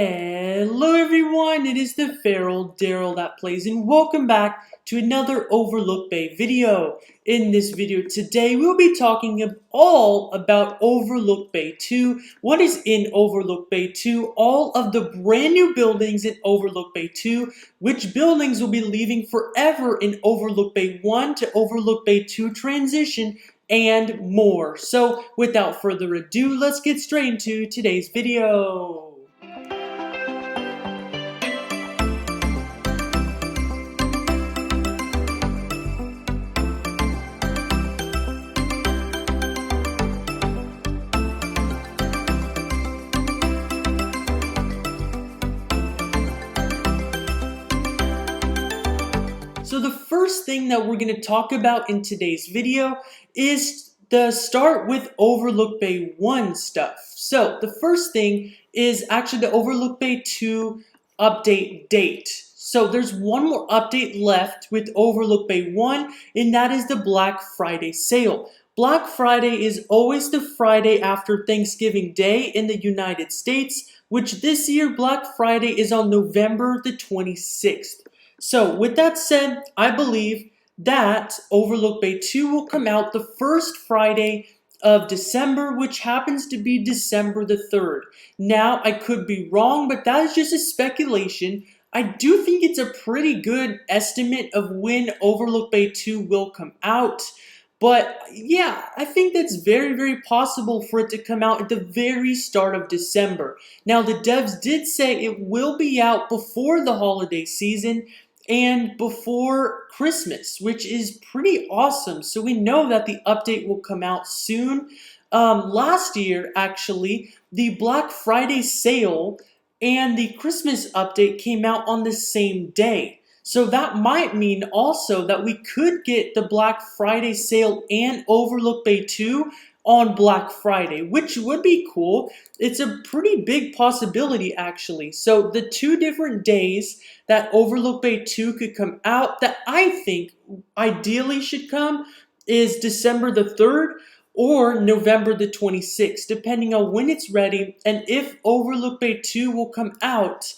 Hello everyone, it is the Feral Daryl that plays, and welcome back to another Overlook Bay video. In this video today, we'll be talking all about Overlook Bay 2, what is in Overlook Bay 2, all of the brand new buildings in Overlook Bay 2, which buildings will be leaving forever in Overlook Bay 1 to Overlook Bay 2 transition, and more. So without further ado, let's get straight into today's video. So the first thing that we're going to talk about in today's video is the start with Overlook Bay 1 stuff. So the first thing is actually the Overlook Bay 2 update date. So there's one more update left with Overlook Bay 1, and that is the Black Friday sale. Black Friday is always the Friday after Thanksgiving Day in the United States, which this year Black Friday is on November the 26th. So with that said, I believe that Overlook Bay 2 will come out the first Friday of December, which happens to be December the 3rd. Now, I could be wrong, but that is just a speculation. I do think it's a pretty good estimate of when Overlook Bay 2 will come out. But yeah, I think that's very, very possible for it to come out at the very start of December. Now, the devs did say it will be out before the holiday season and before Christmas, which is pretty awesome. So we know that the update will come out soon. Last year, actually, the Black Friday sale and the Christmas update came out on the same day. So that might mean also that we could get the Black Friday sale and Overlook Bay 2 on Black Friday, which would be cool. It's a pretty big possibility, actually. So the two different days that Overlook Bay 2 could come out that I think ideally should come is December the 3rd or November the 26th, depending on when it's ready and if Overlook Bay 2 will come out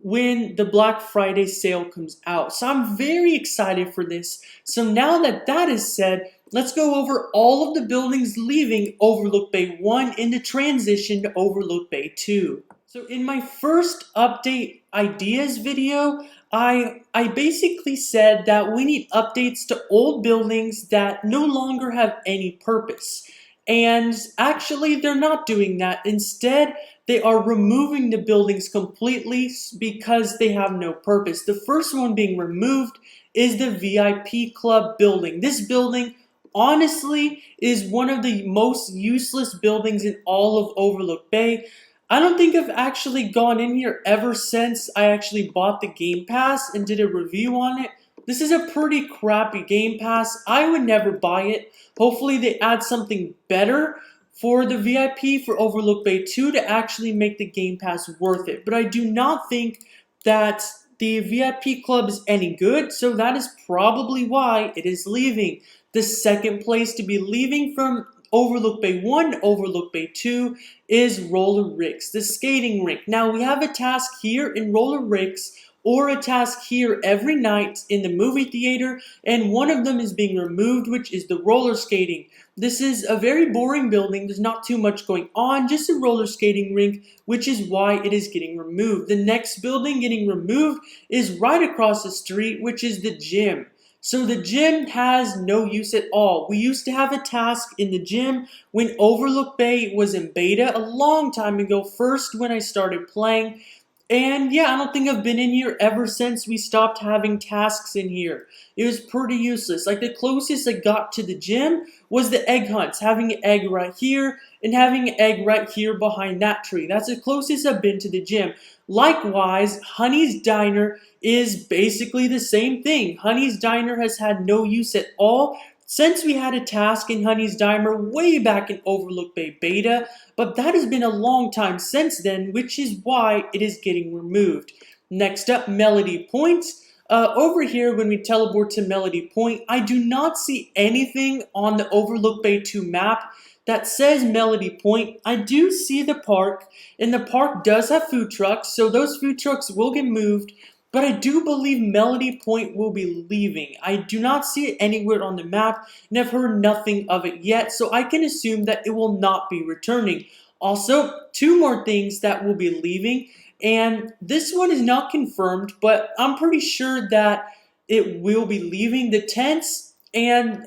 when the Black Friday sale comes out. So I'm very excited for this. So now that that is said, let's go over all of the buildings leaving Overlook Bay 1 in the transition to Overlook Bay 2. So in my first update ideas video, I basically said that we need updates to old buildings that no longer have any purpose. And actually, they're not doing that. Instead, they are removing the buildings completely because they have no purpose. The first one being removed is the VIP Club building. This building, honestly, is one of the most useless buildings in all of Overlook Bay. I don't think I've actually gone in here ever since I actually bought the Game Pass and did a review on it. This is a pretty crappy Game Pass. I would never buy it. Hopefully they add something better for the VIP for Overlook Bay 2 to actually make the Game Pass worth it. But I do not think that the VIP Club is any good, so that is probably why it is leaving. The second place to be leaving from Overlook Bay 1, Overlook Bay 2 is Roller Rinks, the skating rink. Now we have a task here in Roller Rinks or a task here every night in the movie theater, and one of them is being removed, which is the roller skating. This is a very boring building. There's not too much going on, just a roller skating rink, which is why it is getting removed. The next building getting removed is right across the street, which is the gym. So the gym has no use at all. We used to have a task in the gym when Overlook Bay was in beta a long time ago, first when I started playing. And yeah, I don't think I've been in here ever since we stopped having tasks in here. It was pretty useless. Like the closest I got to the gym was the egg hunts, having an egg right here and having an egg right here behind that tree. That's the closest I've been to the gym. Likewise, Honey's Diner is basically the same thing. Honey's Diner has had no use at all since we had a task in Honey's Diner way back in Overlook Bay Beta, but that has been a long time since then, which is why it is getting removed. Next up, Melody Point. Over here, when we teleport to Melody Point, I do not see anything on the Overlook Bay 2 map that says Melody Point. I do see the park, and the park does have food trucks, so those food trucks will get moved. But I do believe Melody Point will be leaving. I do not see it anywhere on the map, and I've heard nothing of it yet, so I can assume that it will not be returning. Also, two more things that will be leaving, and this one is not confirmed, but I'm pretty sure that it will be leaving: the tents and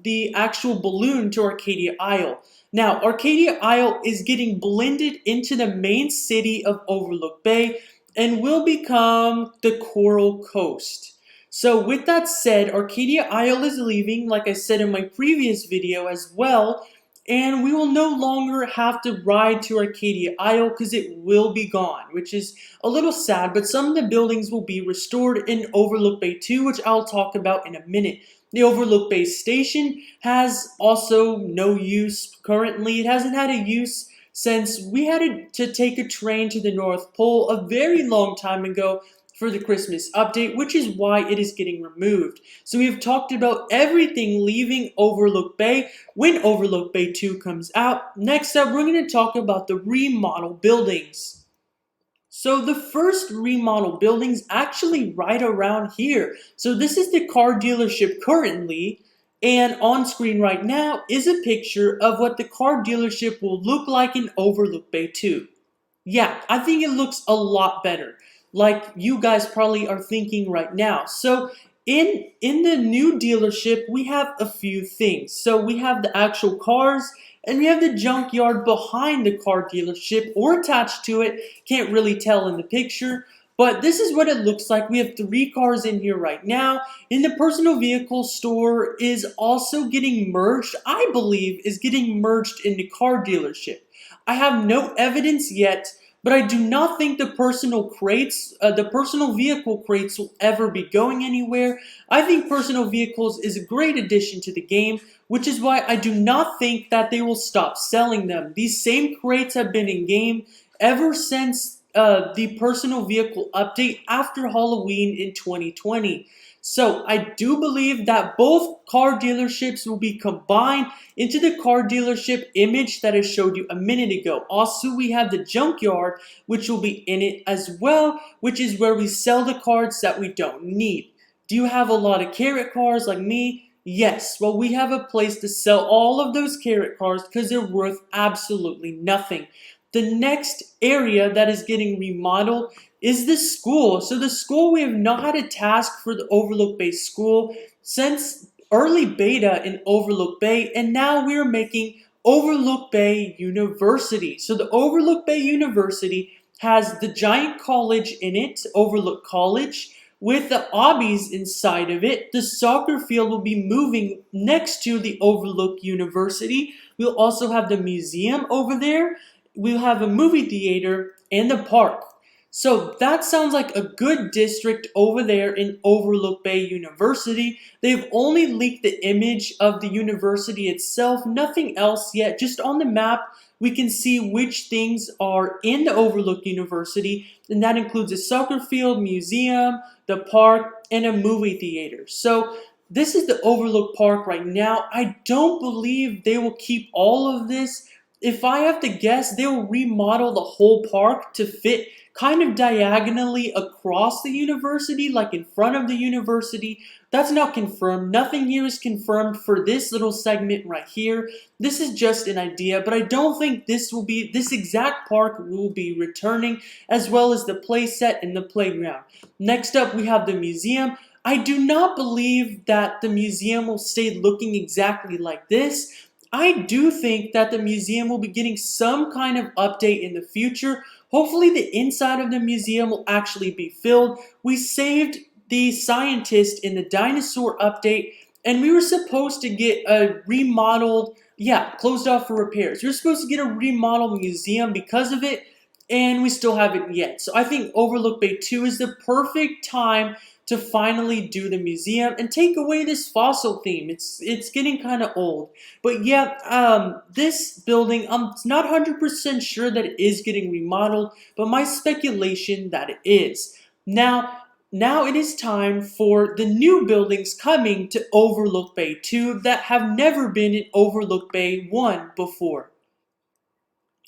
the actual balloon to Arcadia Isle. Now, Arcadia Isle is getting blended into the main city of Overlook Bay and will become the Coral Coast. So with that said, Arcadia Isle is leaving, like I said in my previous video as well, and we will no longer have to ride to Arcadia Isle because it will be gone, which is a little sad, but some of the buildings will be restored in Overlook Bay 2, which I'll talk about in a minute. The Overlook Bay station has also no use currently. It hasn't had a use since we had to take a train to the North Pole a very long time ago for the Christmas update, which is why it is getting removed. So we have talked about everything leaving Overlook Bay when Overlook Bay 2 comes out. Next up, we're going to talk about the remodel buildings. So the first remodel building's actually right around here. So this is the car dealership currently, and on screen right now is a picture of what the car dealership will look like in Overlook Bay 2. Yeah, I think it looks a lot better, like you guys probably are thinking right now. So in the new dealership, we have a few things. So we have the actual cars, and we have the junkyard behind the car dealership or attached to it. Can't really tell in the picture, but this is what it looks like. We have 3 cars in here right now. And the personal vehicle store is also getting merged, I believe, is getting merged in the car dealership. I have no evidence yet, but I do not think the personal vehicle crates will ever be going anywhere. I think personal vehicles is a great addition to the game, which is why I do not think that they will stop selling them. These same crates have been in game ever since the personal vehicle update after Halloween in 2020. So I do believe that both car dealerships will be combined into the car dealership image that I showed you a minute ago. Also, we have the junkyard, which will be in it as well, which is where we sell the cards that we don't need. Do you have a lot of carrot cars like me? Yes. Well, we have a place to sell all of those carrot cars because they're worth absolutely nothing. The next area that is getting remodeled is the school. So the school, we have not had a task for the Overlook Bay school since early beta in Overlook Bay, and now we're making Overlook Bay University. So the Overlook Bay University has the giant college in it, Overlook College, with the obbies inside of it. The soccer field will be moving next to the Overlook University. We'll also have the museum over there. We'll have a movie theater and the park. So that sounds like a good district over there in Overlook Bay University. They've only leaked the image of the university itself, nothing else yet. Just on the map, we can see which things are in the Overlook University, and that includes a soccer field, museum, the park, and a movie theater. So this is the Overlook Park right now. I don't believe they will keep all of this. If I have to guess, they will remodel the whole park to fit kind of diagonally across the university, like in front of the university. That's not confirmed. Nothing here is confirmed for this little segment right here. This is just an idea, but I don't think this exact park will be returning, as well as the play set and the playground. Next up, we have the museum. I do not believe that the museum will stay looking exactly like this. I do think that the museum will be getting some kind of update in the future. Hopefully the inside of the museum will actually be filled. We saved the scientist in the dinosaur update, and we were supposed to get a remodeled, closed off for repairs. We were supposed to get a remodeled museum because of it, and we still haven't yet. So I think Overlook Bay 2 is the perfect time to finally do the museum and take away this fossil theme. It's getting kind of old. But this building, I'm not 100% sure that it is getting remodeled, but my speculation that it is. Now, now it is time for the new buildings coming to Overlook Bay 2 that have never been in Overlook Bay 1 before.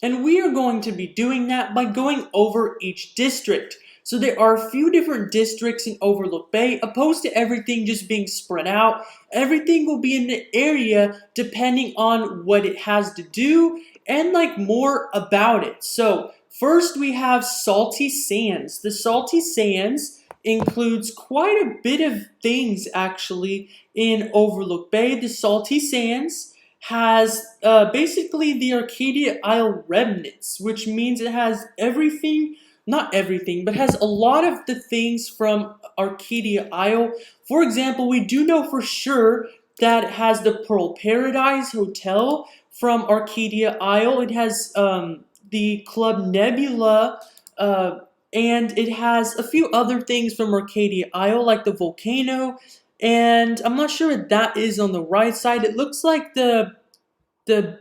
And we are going to be doing that by going over each district. So there are a few different districts in Overlook Bay, opposed to everything just being spread out. Everything will be in the area depending on what it has to do and like more about it. So first we have Salty Sands. The Salty Sands includes quite a bit of things actually in Overlook Bay. The Salty Sands has basically the Arcadia Isle remnants, which means it has everything, not everything, but has a lot of the things from Arcadia Isle. For example, we do know for sure that it has the Pearl Paradise Hotel from Arcadia Isle. It has the Club Nebula, and it has a few other things from Arcadia Isle, like the volcano. And I'm not sure what that is on the right side. It looks like the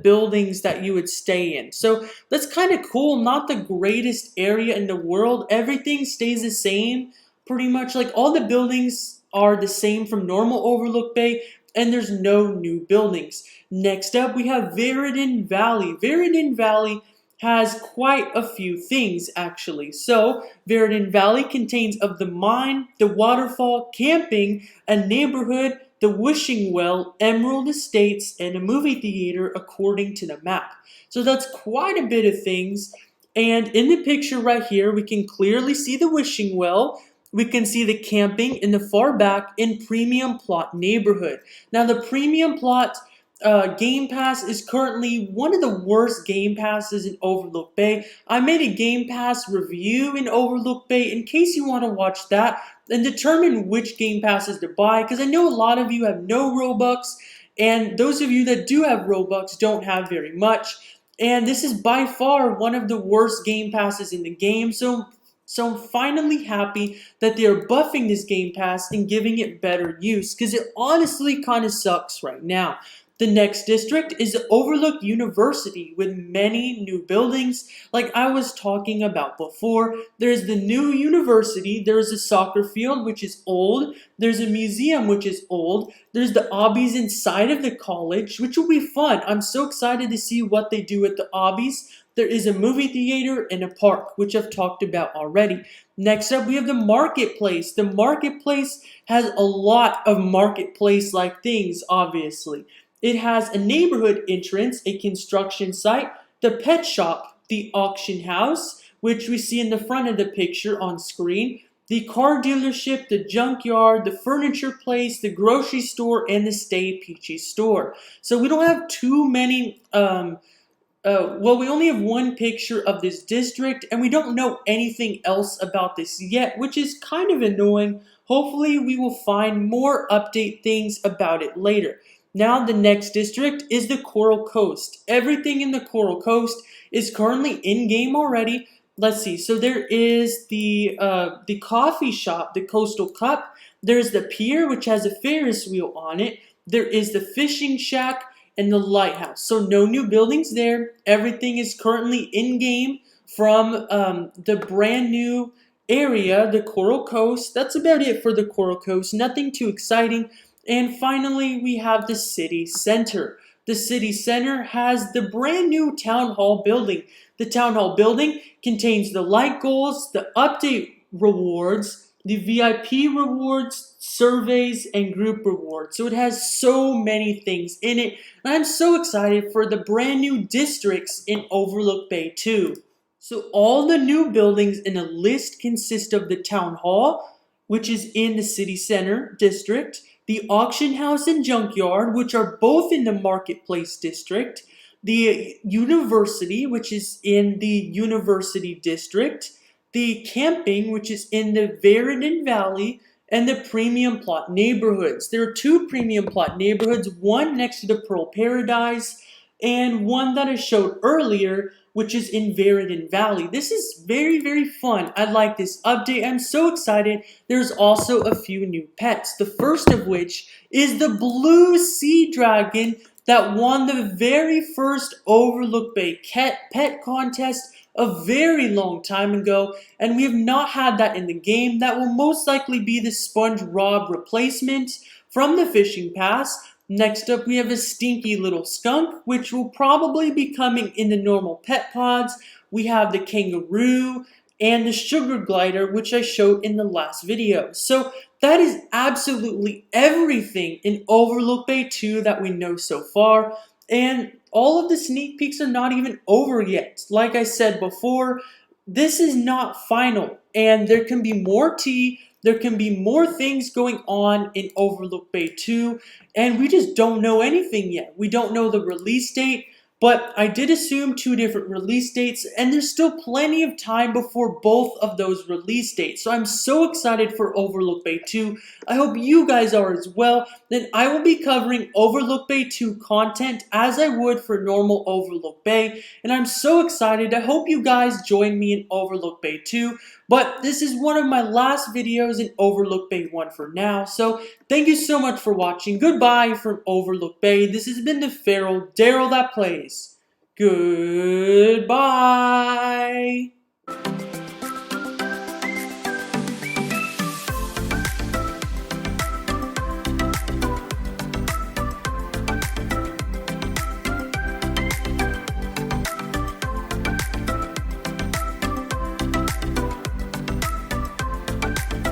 buildings that you would stay in. So that's kind of cool. Not the greatest area in the world. Everything stays the same pretty much. Like all the buildings are the same from normal Overlook Bay, and there's no new buildings. Next up, we have Veriden Valley. Veriden Valley has quite a few things actually. So Veriden Valley contains of the mine, the waterfall, camping, a neighborhood, the wishing well, Emerald Estates, and a movie theater according to the map. So that's quite a bit of things. And in the picture right here, we can clearly see the wishing well. We can see the camping in the far back in Premium Plot neighborhood. Now the Premium Plot Game Pass is currently one of the worst Game Passes in Overlook Bay. I made a Game Pass review in Overlook Bay in case you want to watch that and determine which Game Passes to buy, because I know a lot of you have no Robux, and those of you that do have Robux don't have very much. And this is by far one of the worst Game Passes in the game, so I'm finally happy that they're buffing this Game Pass and giving it better use, because it honestly kind of sucks right now. The next district is Overlook University with many new buildings like I was talking about before. There's the new university, there's a soccer field which is old, there's a museum which is old, there's the obbies inside of the college which will be fun. I'm so excited to see what they do with the obbies. There is a movie theater and a park, which I've talked about already. Next up, we have the marketplace. The marketplace has a lot of marketplace-like things, obviously. It has a neighborhood entrance, a construction site, the pet shop, the auction house, which we see in the front of the picture on screen, the car dealership, the junkyard, the furniture place, the grocery store, and the Stay Peachy store. So we don't have too many well, we only have one picture of this district, and we don't know anything else about this yet, which is kind of annoying. Hopefully, we will find more update things about it later. Now, the next district is the Coral Coast. Everything in the Coral Coast is currently in-game already. Let's see. So there is the coffee shop, the Coastal Cup. There's the pier, which has a Ferris wheel on it. There is the fishing shack and the lighthouse. So no new buildings there. Everything is currently in-game from the brand new area, the Coral Coast. That's about it for the Coral Coast. Nothing too exciting. And finally, we have the city center. The city center has the brand new town hall building. The town hall building contains the light goals, the update rewards, the VIP rewards, surveys, and group rewards. So it has so many things in it. And I'm so excited for the brand new districts in Overlook Bay 2. So all the new buildings in a list consist of the town hall, which is in the city center district, the auction house and junkyard, which are both in the marketplace district, the university, which is in the university district, the camping, which is in the Veriden Valley, and the Premium Plot neighborhoods. There are two Premium Plot neighborhoods, one next to the Pearl Paradise, and one that I showed earlier, which is in Veriden Valley. This is very, very fun. I like this update. I'm so excited. There's also a few new pets. The first of which is the blue sea dragon that won the very first Overlook Bay pet contest a very long time ago, and we have not had that in the game. That will most likely be the Sponge Rob replacement from the Fishing Pass. Next up, we have a stinky little skunk, which will probably be coming in the normal pet pods. We have the kangaroo and the sugar glider, which I showed in the last video. So that is absolutely everything in Overlook Bay 2 that we know so far. And all of the sneak peeks are not even over yet. Like I said before, this is not final, and there can be more tea. There can be more things going on in Overlook Bay 2, and we just don't know anything yet. We don't know the release date, but I did assume 2 different release dates, and there's still plenty of time before both of those release dates. So I'm so excited for Overlook Bay 2. I hope you guys are as well. Then I will be covering Overlook Bay 2 content as I would for normal Overlook Bay, and I'm so excited. I hope you guys join me in Overlook Bay 2. But this is one of my last videos in Overlook Bay 1 for now, so thank you so much for watching. Goodbye from Overlook Bay. This has been the Feral Darrell that plays. Goodbye.